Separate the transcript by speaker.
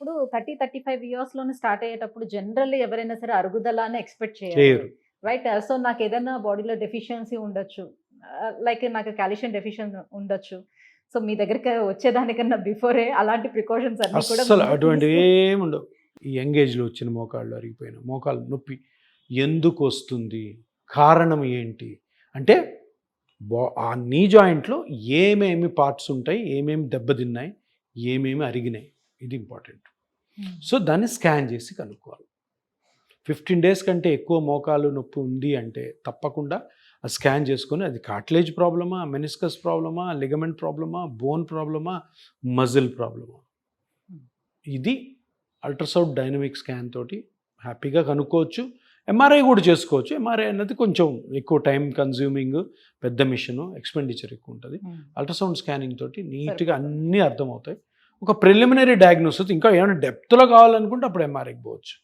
Speaker 1: అయ్యేటప్పుడు 30-35 ఇయర్స్‌లోనే స్టార్ట్ అయ్యేటప్పుడు జనరల్లీ ఎవరైనా సరే అరుగుదల అని ఎక్స్‌పెక్ట్ చేయాలి.
Speaker 2: చేయరు.
Speaker 1: రైట్. సో, నాకేదన్నా బాడీలో డెఫిషియన్సీ ఉండొచ్చు. లైక్ నాకు కాల్షియం డెఫిషియన్ ఉండొచ్చు. సో, మీ దగ్గరికి వచ్చేదానికన్నా బిఫోరే అలాంటి ప్రికాషన్స్ అన్నీ కూడా
Speaker 2: అస్సలు
Speaker 1: ముందు
Speaker 2: అటువంటివి
Speaker 1: తీసుకొని
Speaker 2: ఏముండవు. ఈ యంగ్ ఏజ్‌లో వచ్చిన మోకాళ్ళు అరిగిపోయిన, మోకాలు నొప్పి ఎందుకు వస్తుంది? కారణం ఏంటి? అంటే ఆ నీ జాయింట్‌లో ఏమేమి పార్ట్స్ ఉంటాయి? ఏమేమి దెబ్బతిన్నాయి? ఏమేమి అరిగినాయి? ఇది ఇంపార్టెంట్. సో, దాన్ని స్కాన్ చేసి కనుక్కోవాలి. 15 డేస్ కంటే ఎక్కువ మోకాలు నొప్పి ఉంది అంటే తప్పకుండా ఆ స్కాన్ చేసుకొని అది కార్టిలేజ్ ప్రాబ్లమా, మెనిస్కస్ ప్రాబ్లమా, లిగమెంట్ ప్రాబ్లమా, బోన్ ప్రాబ్లమా, మజిల్ ప్రాబ్లమా, ఇది అల్ట్రాసౌండ్ డైనమిక్ స్కాన్ తోటి హ్యాపీగా కనుక్కోవచ్చు. ఎంఆర్ఐ కూడా చేసుకోవచ్చు. ఎంఆర్ఐ అన్నది కొంచెం ఎక్కువ టైం కన్జ్యూమింగ్, పెద్ద మిషన్, ఎక్స్పెండిచర్ ఎక్కువ ఉంటుంది. అల్ట్రాసౌండ్ స్కానింగ్ తోటి నీట్గా అన్నీ అర్థమవుతాయి. ఒక ప్రిలిమినరీ డయాగ్నోసిస్, ఇంకా ఏమైనా డెప్త్లో కావాలనుకుంటే అప్పుడు ఎంఆర్ఐకి పోవచ్చు.